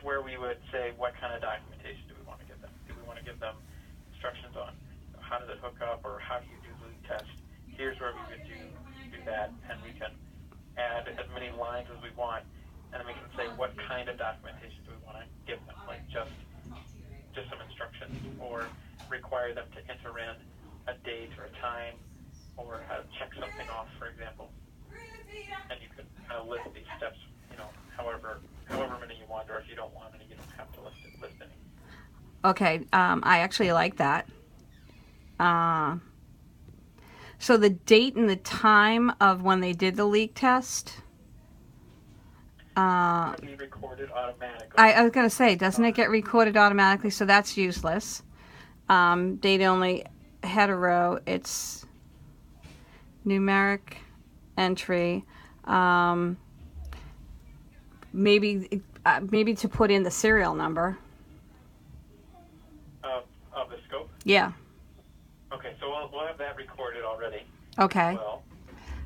where we would say, what kind of documentation do we want to give them? Do we want to give them instructions on how does it hook up, or how do you do the leak test? Here's where we would do that, and we can add as many lines as we want, and then we can say what kind of documentation do we want to give them, like just some instructions, or require them to enter in a date or a time, or how to check something off, for example. And you could list these steps, however many you want, or if you don't want any, you don't have to list any. Okay, I actually like that. So the date and the time of when they did the leak test. It can be recorded automatically. I was going to say, doesn't it get recorded automatically? So that's useless. Date only, hetero, it's numeric entry. Maybe to put in the serial number. Of the scope? Yeah. Okay, so we'll have that recorded already. Okay. Well,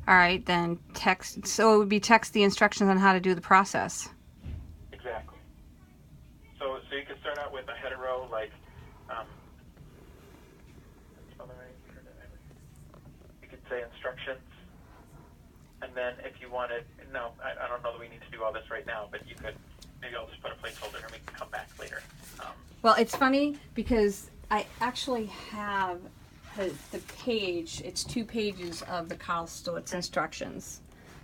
all right, then text. So it would be text the instructions on how to do the process. exactly. So you could start out with a hetero, like, you could say instructions, and then if you wanted, no, I don't know that we need to do all this right now, but you could, maybe I'll just put a placeholder and we can come back later. Well, it's funny because I actually have the page, it's 2 pages of the Karl Storz instructions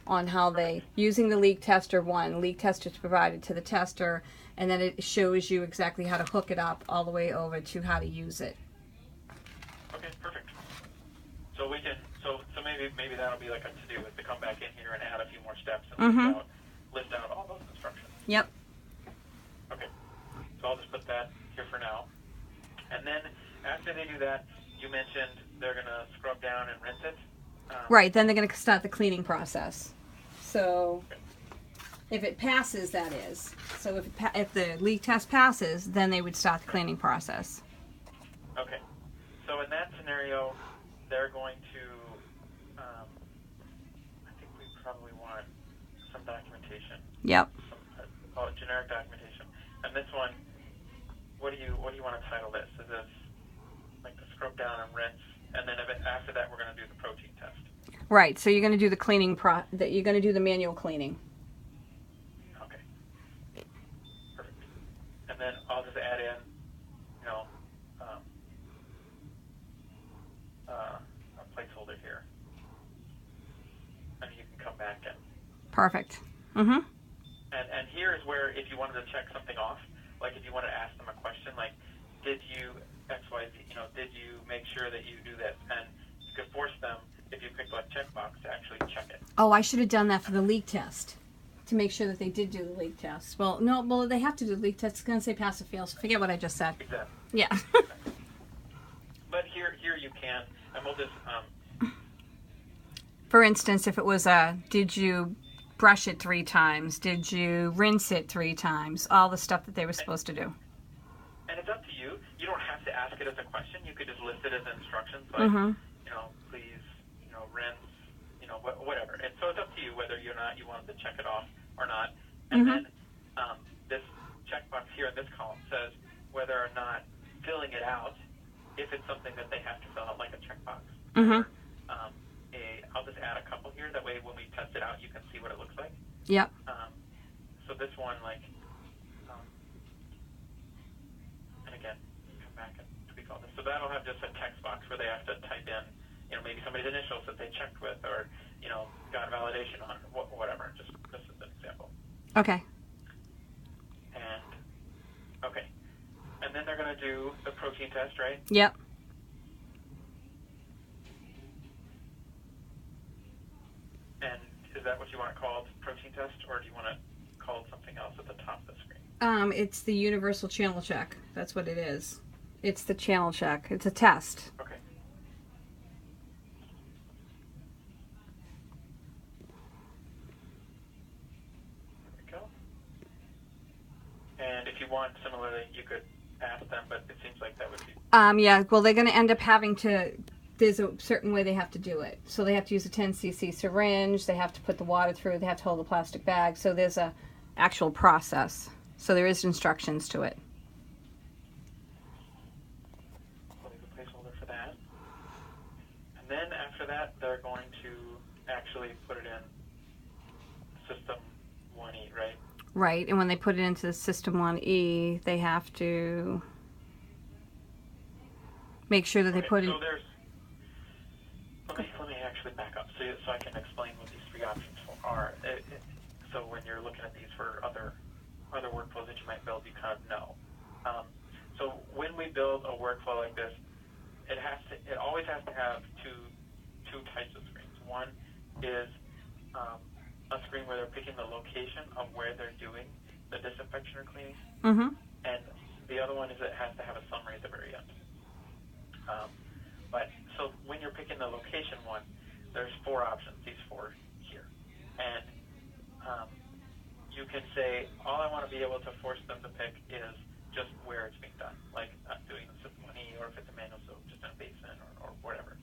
on how they, using the leak tester one, leak tester is provided to the tester, and then it shows you exactly how to hook it up all the way over to how to use it. Okay, perfect. So we can, so maybe that'll be like a to-do, is to come back in here and add a few more steps and list out all those instructions. Yep. Okay, so I'll just put that here for now. And then after they do that, you mentioned they're going to scrub down and rinse it. Right, then they're going to start the cleaning process. So if it passes, that is. So if the leak test passes, then they would start the cleaning process. Okay. So in that scenario, they're going to, I think we probably want some documentation. Yep. Call it generic documentation. And this one, what do you want to title this? Is this like the scrub down and rinse, and then after that we're going to do the protein test? Right. So you're going to do the cleaning you're going to do the manual cleaning. Okay. Perfect. And then I'll just add in, a placeholder here, and you can come back and. Perfect. Mm-hmm. And here is where, if you wanted to check something off, like if you want to ask them a question, like, did you XYZ, did you make sure that you do this? And you could force them, if you picked a checkbox, to actually check it. Oh, I should have done that for the leak test, to make sure that they did do the leak test. Well, no, they have to do the leak test. It's going to say pass or fail, so forget what I just said. Exactly. Yeah. Exactly. But here you can, and we'll just... For instance, if it was did you brush it 3 times? Did you rinse it 3 times? All the stuff that they were supposed to do. And it's up to you. You don't have to ask it as a question. You could just list it as instructions, like, please, rinse, whatever. And so it's up to you whether or not you wanted to check it off or not. And then this checkbox here in this column says whether or not filling it out, if it's something that they have to fill out, like a checkbox. I'll just add a couple here. That way, when we test it out, you can see what it looks like. Yep. So this one, and again, come back and tweak all this. So that'll have just a text box where they have to type in, maybe somebody's initials that they checked with, or, got validation on, whatever. Just this is an example. Okay. And then they're going to do the protein test, right? Yep. And is that what you want it called, protein test, or do you want it called something else at the top of the screen? It's the universal channel check. That's what it is. It's the channel check. It's a test. Okay. There we go. And if you want, similarly, you could ask them, but it seems like that would be... Yeah, well, they're going to end up having to... There's a certain way they have to do it. So they have to use a 10cc syringe. They have to put the water through. They have to hold the plastic bag. So there's a actual process. So there is instructions to it. We'll leave a placeholder for that. And then after that, they're going to actually put it in System 1E, right? Right, and when they put it into the System 1E, they have to make sure that they put so it... there's... Let me actually back up so I can explain what these three options are. So when you're looking at these for other workflows that you might build, you kind of know. So when we build a workflow like this, it always has to have two types of screens. One is a screen where they're picking the location of where they're doing the disinfection or cleaning, and the other one is it has to have a summary at the very end. But so when you're picking the location one, there's four options, these four here. And you can say, all I want to be able to force them to pick is just where it's being done, like doing the System 1E, or if it's a manual soap, just in a basin or whatever.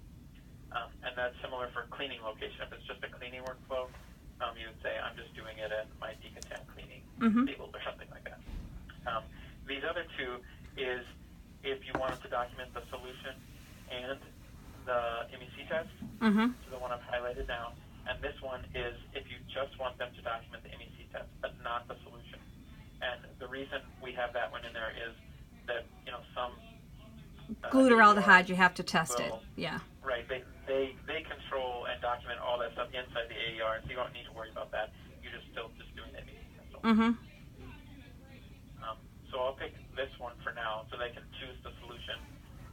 And that's similar for cleaning location. If it's just a cleaning workflow, you would say, I'm just doing it at my decontam cleaning tables or something like that. These other two is if you wanted to document the solution and the MEC test, so the one I've highlighted now, and this one is if you just want them to document the MEC test, but not the solution. And the reason we have that one in there is that, some glutaraldehyde, you have to test it. Yeah. Right. They control and document all that stuff inside the AER, so you don't need to worry about that. You're still doing the MEC test. So I'll pick this one for now, so they can choose the solution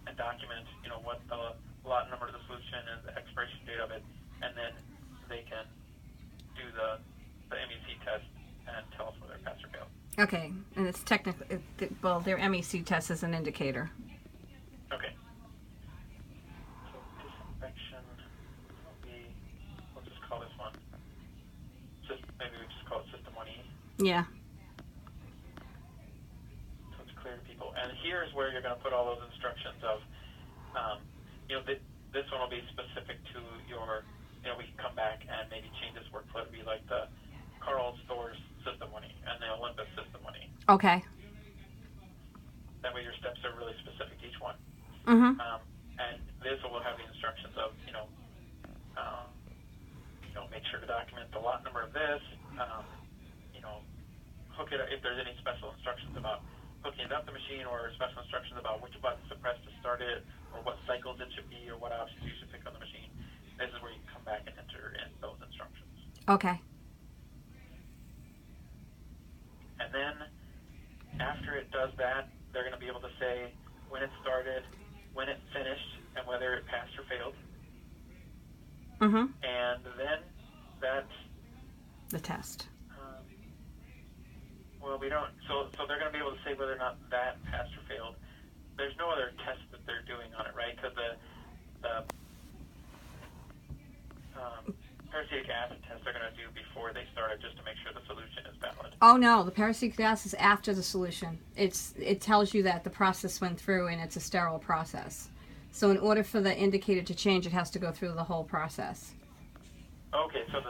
and document, what the lot number of the solution and the expiration date of it, and then they can do the MEC test and tell us whether it passed or failed. Okay, and it's technically, well, their MEC test is an indicator. Okay. So disinfection will be, we'll just call this one, maybe we just call it System 1E. Yeah. So it's clear to people. And here's where you're going to put all those instructions of, this one will be specific to your, we can come back and maybe change this workflow to be like the Karl Storz System 1E and the Olympus System 1E. Okay. That way your steps are really specific to each one. And this will have the instructions of, make sure to document the lot number of this, hook it up, if there's any special instructions about hooking it up the machine, or special instructions about which buttons to press to start it, or what cycles it should be, or what options you should pick on the machine. This is where you can come back and enter in those instructions. Okay. And then after it does that, they're going to be able to say when it started, when it finished, and whether it passed or failed. And then that's the test. Well, we don't. So they're going to be able to say whether or not that passed or failed. There's no other test that they're doing on it, right? Because the peracetic acid test they're going to do before they start it, just to make sure the solution is valid. Oh no, the peracetic acid is after the solution. It tells you that the process went through and it's a sterile process. So in order for the indicator to change, it has to go through the whole process. Okay, so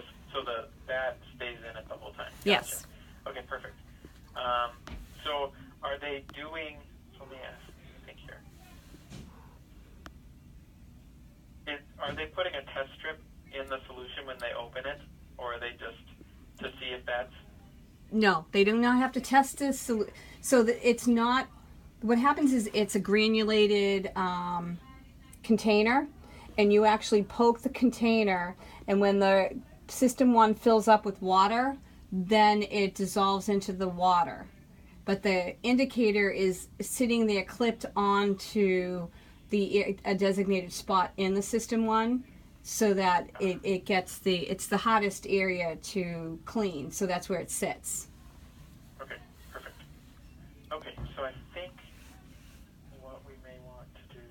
that stays in it the whole time. Gotcha. Yes. Okay, perfect. So are they doing? So let me ask. Think here. Are they putting a test strip in the solution when they open it, or are they just to see if that's? No, they do not have to test this. So that it's not. What happens is it's a granulated container, and you actually poke the container, and when the System 1 fills up with water, then it dissolves into the water. But the indicator is sitting there clipped onto a designated spot in the System 1, so that it gets it's the hottest area to clean, so that's where it sits. Okay, perfect. Okay, so I think what we may want to do,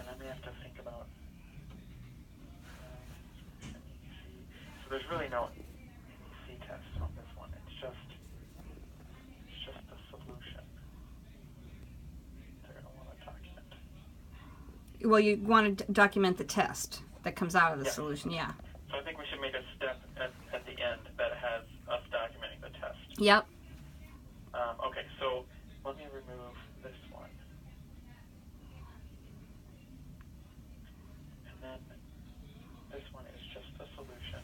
and I may have to think about, so there's really no MEC test on this one. It's just the solution they're going to want to document. Well, you want to document the test that comes out of the Yeah. solution, yeah. So I think we should make a step at the end that has us documenting the test. Yep. Okay, so let me remove this one. And then this one is just the solution.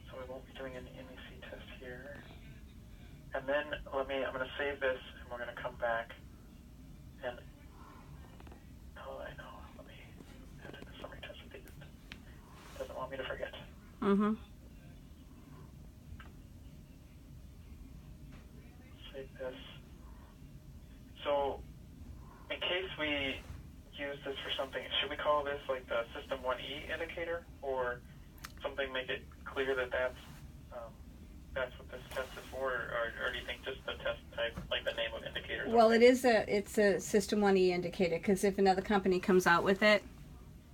So we won't be doing an MEC test here. And then I'm going to save this, and we're going to come back and, oh, I know, let me add in a summary test with these. It doesn't want me to forget. Mm-hmm. Save this. So, in case we use this for something, should we call this like the System 1E indicator, or something make it clear that that's what this test is for, or do you think just the test type, like the name of indicators? Well, it's a System 1E indicator, because if another company comes out with it,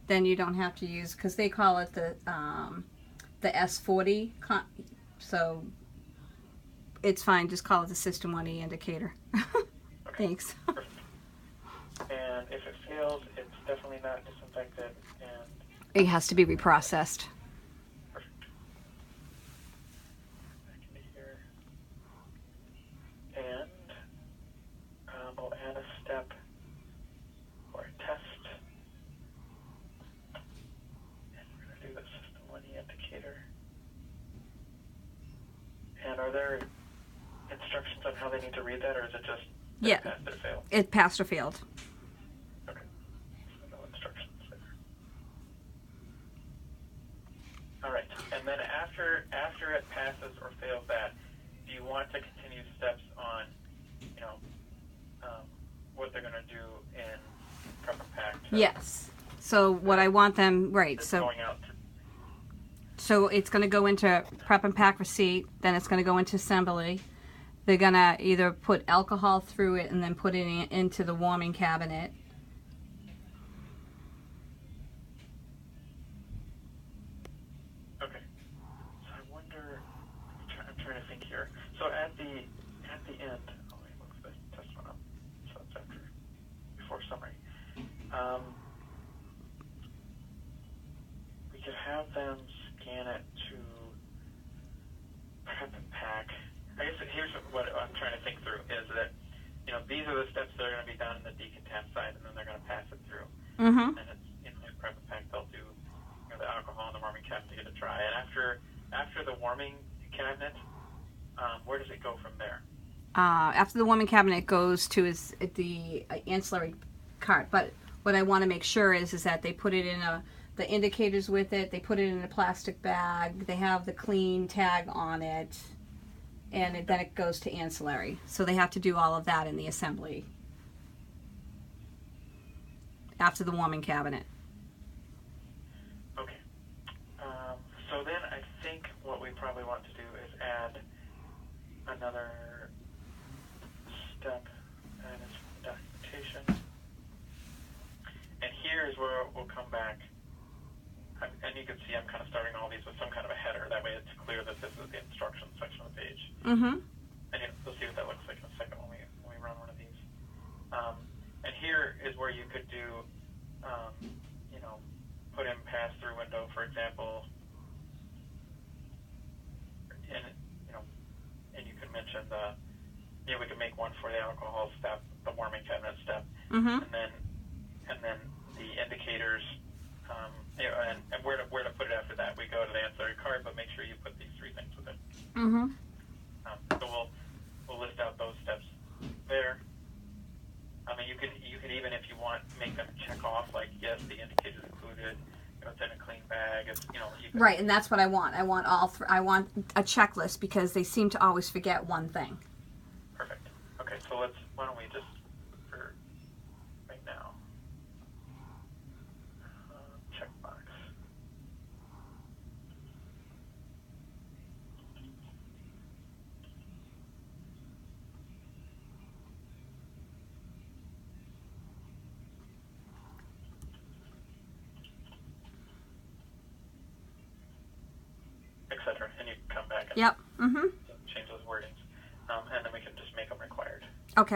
then you don't have to use, because they call it the S40, so it's fine, just call it the System 1E indicator. Okay. Thanks. Perfect. And if it fails, it's definitely not disinfected, and It has to be reprocessed. perfect. Back into here. And we'll add a step for a test. And we're going to do the System 1E indicator. And are there instructions on how they need to read that, or is it just Yeah. pass or fail? It passed or failed. Okay. So no instructions there. All right. And then after it passes or fails that, do you want to continue steps on, what they're going to do in prep and pack? Yes. So what I want them, right, It's so going out to, so it's going to go into prep and pack receipt, then it's going to go into assembly. They're going to either put alcohol through it and then put it into the warming cabinet. okay. So I wonder, I'm trying to think here. So at the end, oh, let me move the test one up. So it's before summary. We could have them scan it to prep and pack. I guess here's what I'm trying to think through is that, these are the steps that are going to be done in the decontam side, and then they're going to pass it through. Mm-hmm. And it's in prep and pack, they'll do the alcohol in the warming cabinet to get it dry. And after the warming cabinet, where does it go from there? After the warming cabinet, it goes to the ancillary cart. But what I want to make sure is that they put it in the indicators with it. They put it in a plastic bag. They have the clean tag on it. And then it goes to ancillary. So they have to do all of that in the assembly after the warming cabinet. Okay. So then I think what we probably want to do is add another step, and it's documentation. And here is where we'll come back. And you can see I'm kind of starting all these with some kind of a header. That way it's clear that this is the instructions section of the page. Mm-hmm. And we'll see what that looks like in a second when we run one of these. And here is where you could do, put in pass-through window, for example. And you can mention we can make one for the alcohol step, the warming cabinet step, Mm-hmm. and then the indicators. And where to put it after that. We go to the ancillary card, but make sure you put these three things with it. Mm-hmm. So we'll list out those steps there. I mean, you could even, if you want, make them check off like, yes, the indicator is included. It's in a clean bag. It's you can, Right, and that's what I want. I want I want a checklist, because they seem to always forget one thing. perfect. Okay, so why don't we just for right now check box. Etc. And you can come back and Yep. Mm-hmm. change those wordings, and then we can just make them required.